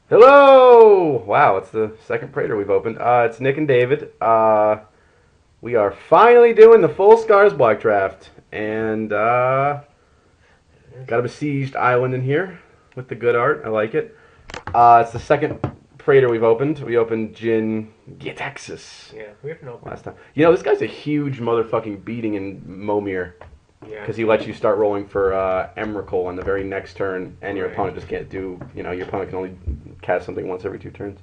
Hello! Wow, it's the second Prater we've opened. It's Nick and David. We are finally doing the full Scars Block draft. And got a besieged island in here with the good art. I like it. It's the second Prater we've opened. We opened Jin Texas Yeah, we haven't opened. last time. You know, this guy's a huge motherfucking beating in Momir. Yeah. Because he lets you start rolling for Emrakul on the very next turn, and your Right. opponent just can't do. Your opponent can only cast something once every 2 turns.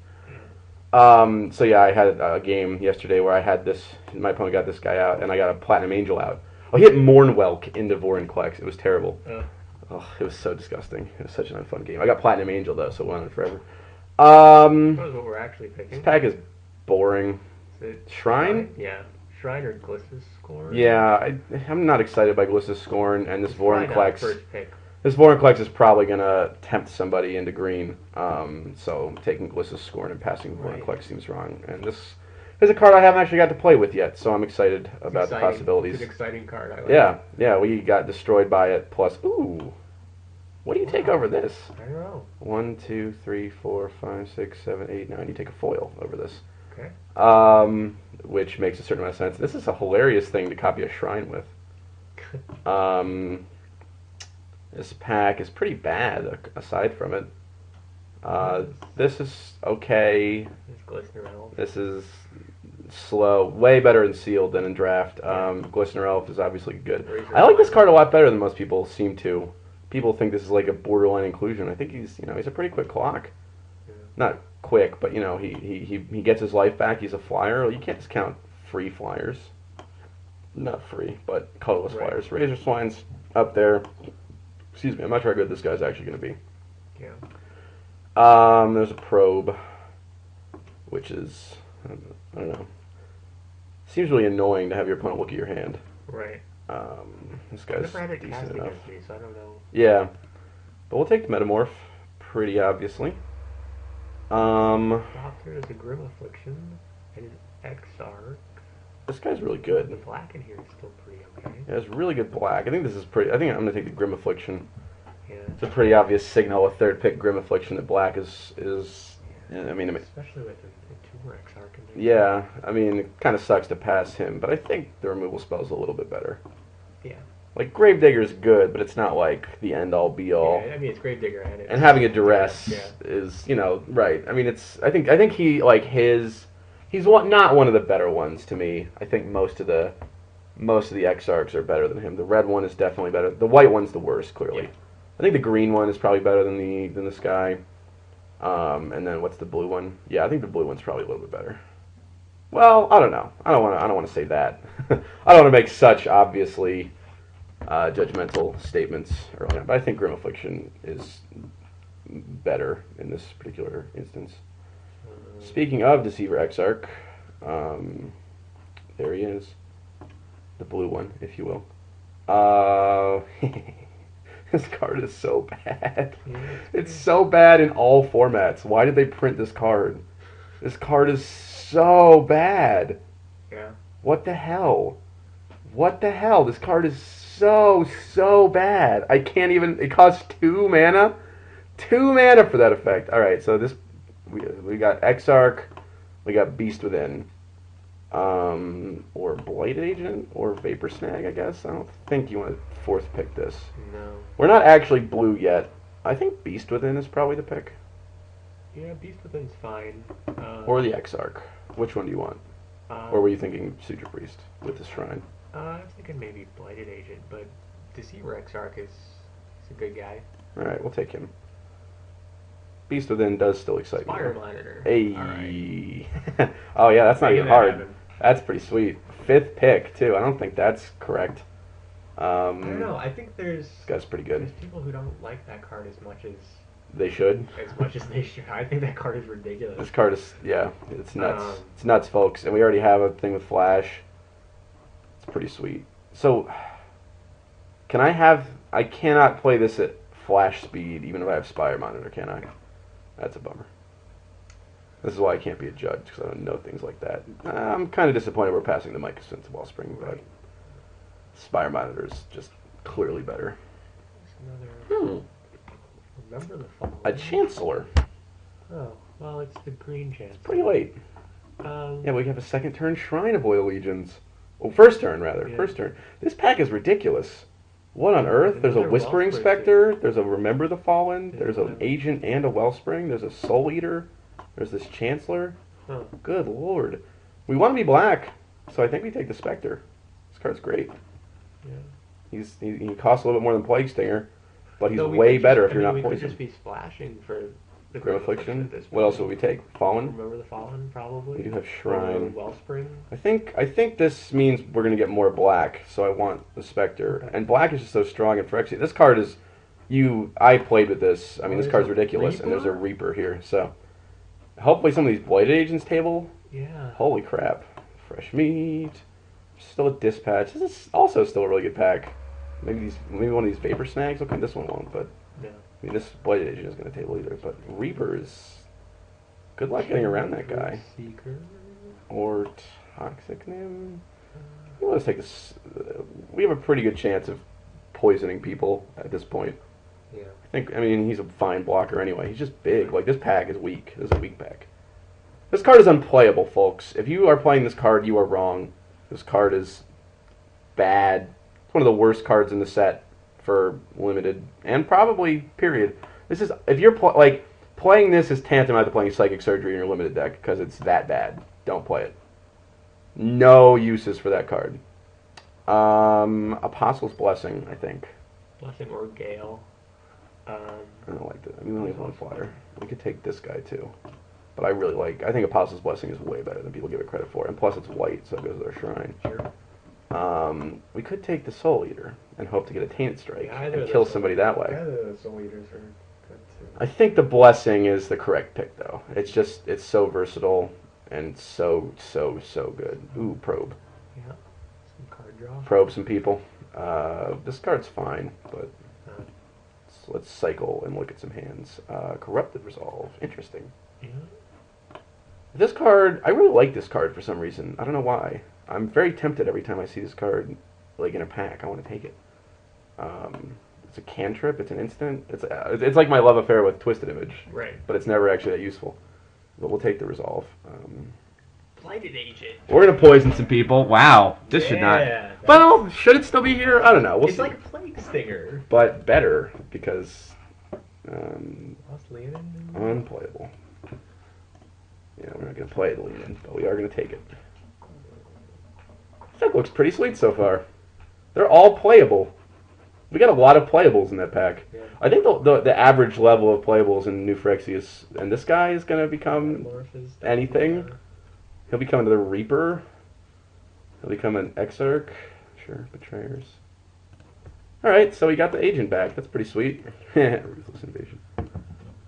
Yeah. So yeah, I had a game yesterday where I had this. My opponent got this guy out, and I got a Platinum Angel out. Oh, he hit Mournwelk into Vorinclex. It was terrible. Oh, it was so disgusting. It was such an unfun game. I got Platinum Angel though, so it went on forever. That was what we're actually picking. This pack is boring. Is it Shrine? Yeah. Shrine or Glissa's score? Yeah, I'm not excited by Glissa's Scorn and this Probably not Vorinclex. first pick. This Vorinclex is probably gonna tempt somebody into green. So taking Glissa's Scorn and passing Vorinclex Right. seems wrong. And this is a card I haven't actually got to play with yet, so I'm excited about the Exciting. possibilities. It's an exciting card. I like Yeah, we got destroyed by it. Plus, ooh, what do you take over this? I don't know. 1, 2, 3, 4, 5, 6, 7, 8, 9. You take a foil over this. Okay. Which makes a certain amount of sense. This is a hilarious thing to copy a shrine with. This pack is pretty bad aside from it. This is okay. It's Glistener Elf. This is slow. Way better in sealed than in draft. Glistener Elf is obviously good. I like this card a lot better than most people seem to. People think this is like a borderline inclusion. I think he's a pretty quick clock. Yeah. Not quick, but he gets his life back. He's a flyer. You can't discount free flyers. Not free, but colorless Right. flyers. Razor Swine's up there. Excuse me, I'm not sure how good this guy's actually going to be. Yeah. There's a probe, which is, I don't know. Seems really annoying to have your opponent look at your hand. Right. This I've guy's never had it decent cast enough. against me, so I don't know. Yeah, but we'll take the Metamorph, pretty obviously. Doctor is a Grim Affliction and an Exarch. This guy's really The good. black in here is still pretty okay. Yeah, it's really good black. I think this is pretty. I think I'm gonna take the Grim Affliction. Yeah. It's a pretty obvious signal. A third pick Grim Affliction that black is. I mean, Especially with a tumor Exarch in there. yeah. I mean, it kind of sucks to pass him, but I think the removal spell's a little bit better. Yeah. Like Gravedigger's good, but it's not like the end all be all. Yeah, I mean, it's Gravedigger and it's... And having a duress Yeah. is, right. I mean, it's. I think he like his. He's not one of the better ones to me. I think most of the Exarchs are better than him. The red one is definitely better. The white one's the worst, clearly. Yeah. I think the green one is probably better than the sky. And then what's the blue one? Yeah, I think the blue one's probably a little bit better. Well, I don't know. I don't want to say that. I don't want to make such obviously judgmental statements early on, but I think Grim Affliction is better in this particular instance. Speaking of Deceiver Exarch, there he is, the blue one, if you will. This card is so bad. Yeah, It's so bad in all formats. Why did they print this card? This card is so bad. Yeah. What the hell? What the hell? This card is so bad. I can't even. It costs 2 mana. 2 mana for that effect. All right, so this we got Exarch, we got Beast Within, or Blight Agent, or Vapor Snag. I guess I don't think you want to fourth pick this. No. We're not actually blue yet. I think Beast Within is probably the pick, Yeah, Beast Within's fine. or the Exarch. Which one do you want? Or were you thinking Suture Priest with the Shrine? I was thinking maybe Blighted Agent, but Deceiver Exarch is a good guy. All right, we'll take him. Beast Within does still excite Fire me. Monitor. Hey. Alright. Oh yeah, that's not Making even that hard. happen. That's pretty sweet. 5th pick too. I don't think that's correct. I don't know. I think there's This guy's pretty good. there's people who don't like that card as much They should. as they should. I think that card is ridiculous. This card is it's nuts. Um, It's nuts, folks. And we already have a thing with Flash. It's pretty sweet. So, I cannot play this at Flash speed, even if I have Spire Monitor, can I? That's a bummer. This is why I can't be a judge, because I don't know things like that. I'm kind of disappointed we're passing the Mycosynth Wellspring, but Spire Monitor is just clearly better. There's another. Remember the fall. A Chancellor. Oh, well, it's the green chance. Pretty late. Um, Yeah, we have a second turn Shrine of Oil Legions. Oh, first turn, rather. yeah. First turn. This pack is ridiculous. What on earth? There's a Another Whispering Wellspring Spectre. There's a Remember the Fallen. There's There's an one. Agent and a Wellspring. There's a Soul Eater. There's this Chancellor. Huh. Good lord. We want to be black, so I think we take the Spectre. This card's great. Yeah. He costs a little bit more than Plague Stinger, but he's So we way could better just, if you're not we could poisoned. just be splashing for the Grim Grim Affliction. at this What else point. would we take? Fallen. Remember the Fallen, probably. We do have Or Shrine. Wellspring. I think this means we're gonna get more black, so I want the Spectre. Okay. And black is just so strong in Phyrexia. This card is I played with this. I mean, this There's card's a ridiculous, and there's a Reaper? Reaper here. So hopefully some of these Blighted Agents table. Yeah. Holy crap! Fresh meat. Still a Dispatch. This is also still a really good pack. Maybe one of these Vapor Snags. Okay, this one won't, but No. I mean this Blighted Agent isn't gonna table either. But Reaper is good luck getting around that guy. Seeker. Or Toxic Nim. Let's take this. We have a pretty good chance of poisoning people at this point. Yeah. I mean, he's a fine blocker anyway. He's just big. Like, this pack is weak. This is a weak pack. This card is unplayable, folks. If you are playing this card, you are wrong. This card is bad. It's one of the worst cards in the set for limited and probably period. This is if you're playing this is tantamount to playing Psychic Surgery in your limited deck because it's that bad. Don't play it. No uses for that card. Apostle's Blessing, I think. Blessing or Gale. I don't like that. I mean, we only have one flyer. We could take this guy too. But I think Apostle's Blessing is way better than people give it credit for. And plus it's white, so it goes with our shrine. Sure. We could take the Soul Eater and hope to get a Tainted Strike Yeah, and kill somebody that way. Either of the Soul Eaters are good too. I think the Blessing is the correct pick, though. It's so versatile and so good. Ooh, Probe. Yeah. Some card draw. Probe some people. This card's fine, but Uh, let's cycle and look at some hands. Corrupted Resolve. Interesting. yeah. This card, I really like this card for some reason. I don't know why. I'm very tempted every time I see this card, like in a pack. I want to take it. It's a cantrip. It's an instant. It's like my love affair with Twisted Image, Right. but it's never actually that useful. But we'll take the Resolve. Blighted Agent. We're gonna poison some people. Wow, this should not. Yeah, Well, should it still be here? I don't know. We'll it's see. like a Plague Stinger. But better because Lost Leonin? unplayable. Yeah, we're not gonna play it, Leland, but we are gonna take it. That looks pretty sweet so far. They're all playable. We got a lot of playables in that pack. Yeah. I think the average level of playables in New Phyrexia and this guy is gonna become Metamorphosis, anything. yeah. He'll become another Reaper. He'll become an Exarch. Sure, Betrayers. Alright, so we got the Agent back. That's pretty sweet. Ruthless Invasion.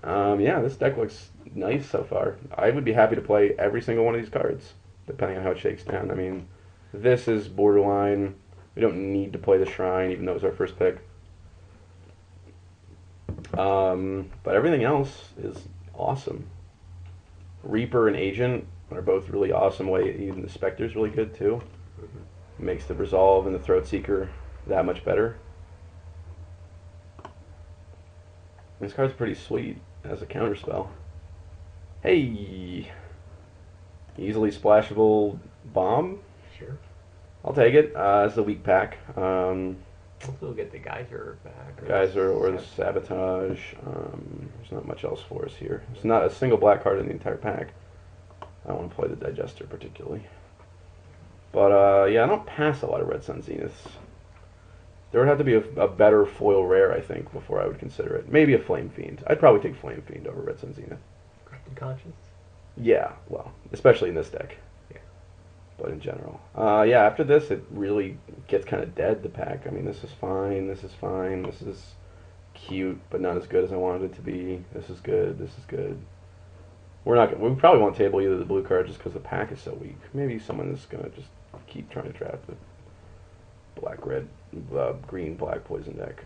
Yeah, this deck looks nice so far. I would be happy to play every single one of these cards, depending on how it shakes down. I mean, this is borderline. We don't need to play the Shrine, even though it was our first pick. But everything else is awesome. Reaper and Agent are both really awesome. Even the Spectre's really good too. Makes the Resolve and the Throat Seeker that much better. This card's pretty sweet as a counterspell. Hey! Easily splashable bomb? Sure. I'll take it. It's a weak pack. Hopefully we'll get the Geyser back. Geyser or the Sabotage. There's not much else for us here. There's not a single black card in the entire pack. I don't want to play the Digester particularly. But yeah, I don't pass a lot of Red Sun Zeniths. There would have to be a better foil rare, I think, before I would consider it. Maybe a Flame Fiend. I'd probably take Flame Fiend over Red Sun Zenith. Corrupted Conscience? Yeah, well, especially in this deck. Yeah. But in general. Yeah, after this, it really gets kind of dead, the pack. I mean, this is fine, this is fine, this is cute, but not as good as I wanted it to be. This is good, this is good. We probably won't table either of the blue cards just because the pack is so weak. Maybe someone is going to just keep trying to draft the black, red, green, black poison deck.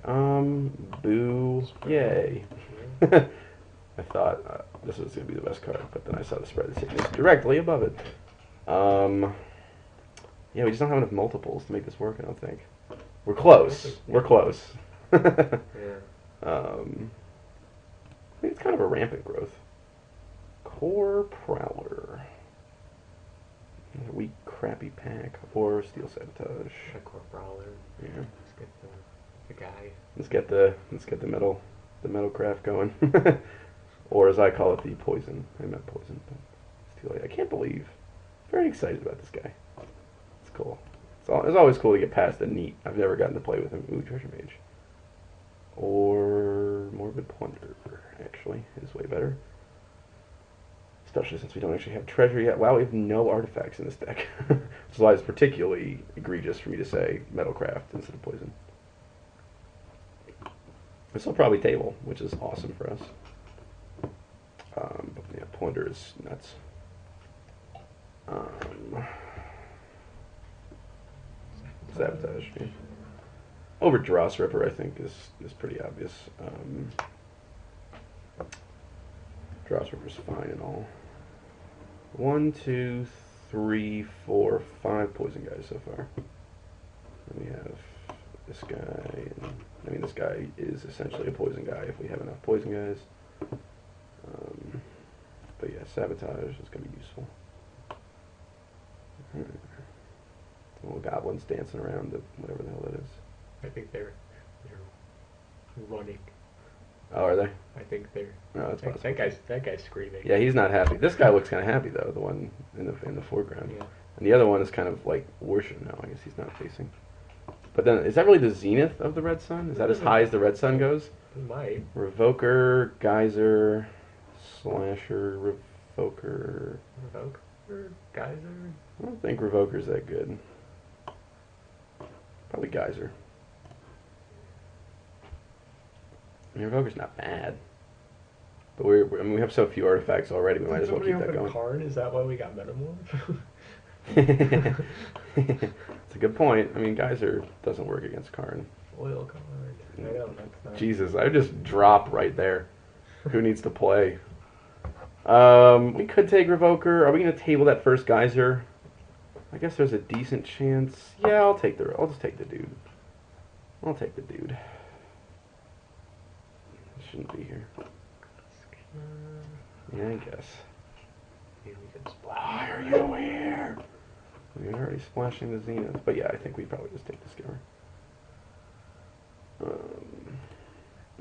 Boo, yay. I thought this was going to be the best card, but then I saw the spread that said directly above it. Yeah, we just don't have enough multiples to make this work, I don't think. We're close. We're close. Yeah. I think it's kind of a rampant growth. Core Prowler. A weak, crappy pack. Or Steel Sabotage. A core brawler. Yeah. Let's get the guy. Let's get the metal craft going. Or as I call it, the poison. I meant poison. But Steel. I can't believe. Very excited about this guy. It's cool. It's always cool to get past the neat. I've never gotten to play with him. Ooh, Treasure Mage. Or Morbid Plunder, actually, is way better. Especially since we don't actually have treasure yet. Wow, we have no artifacts in this deck. Which is why it's particularly egregious for me to say Metalcraft instead of Poison. This will probably table, which is awesome for us. But yeah, Plunder is nuts. Sabotage. Yeah. Over Dross Ripper, I think, is pretty obvious. Dross Ripper's fine and all. 1, 2, 3, 4, 5 poison guys so far. And we have this guy. And, I mean, this guy is essentially a poison guy if we have enough poison guys. But yeah, Sabotage is going to be useful. Little goblins dancing around whatever the hell that is. I think they're running. Oh, are they? I think they're. No, that's possible. That guy's screaming. Yeah, he's not happy. This guy looks kind of happy though, the one in the foreground. Yeah. And the other one is kind of like worship. No, I guess he's not facing. But then, is that really the zenith of the red sun? Is that as high as the red sun goes? He might. Revoker, Geyser, Slasher, Revoker. Revoker, Geyser. I don't think Revoker's that good. Probably Geyser. I mean, Revoker's not bad. But I mean, we have so few artifacts already, we might as well keep that going. Karn? Is that why we got Metamorph? It's a good point. I mean, Geyser doesn't work against Karn. Foil card. I know, that's not... Jesus, I just dropped right there. Who needs to play? We could take Revoker. Are we going to table that first Geyser? I guess there's a decent chance. Yeah, I'll just take the dude. I'll take the dude. Shouldn't be here. Yeah, I guess. Maybe we can Why splash. are you here? We're already splashing the Zenith. But yeah, I think we probably just take the Skimmer.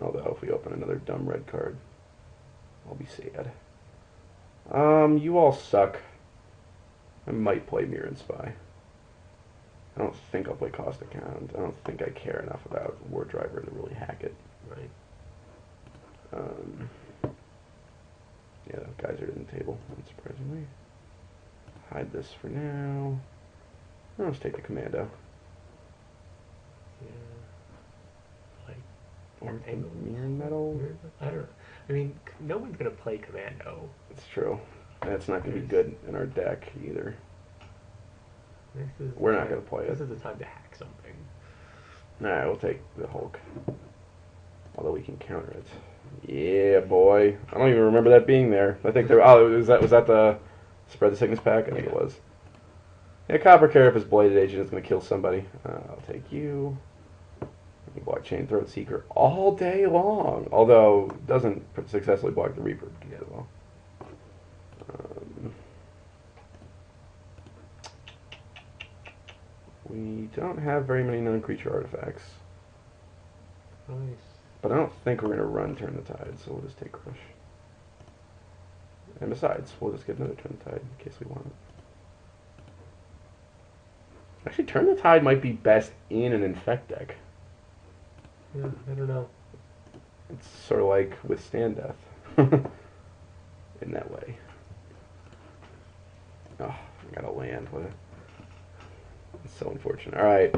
Although if we open another dumb red card, I'll be sad. You all suck. I might play Mirror and Spy. I don't think I'll play Cost Account. I don't think I care enough about War Driver to really hack it. Right. Yeah, Geyser didn't table, unsurprisingly. Hide this for now. I'll just take the Commando. Yeah. Like, Or the Angle. Mirror Metal. I don't. I mean, no one's gonna play Commando. It's true. That's not going to be good in our deck either. We're not going to play it. This is the time to hack something. Alright, we'll take the Hulk. Although we can counter it. Yeah, boy. I don't even remember that being there. I think there. Oh, was that the Spread the Sickness pack? I think it was. Yeah, Copper Carapace Bladed Agent is going to kill somebody. I'll take you. Blockchain Throat Seeker all day long. Although, doesn't successfully block the Reaper as well. We don't have very many non-creature artifacts. Nice. But I don't think we're going to run Turn the Tide, so we'll just take Crush. And besides, we'll just get another Turn the Tide in case we want it. Actually, Turn the Tide might be best in an Infect deck. Yeah, I don't know. It's sort of like Withstand Death. In that way. Oh, I got to land. It's so unfortunate. Alright.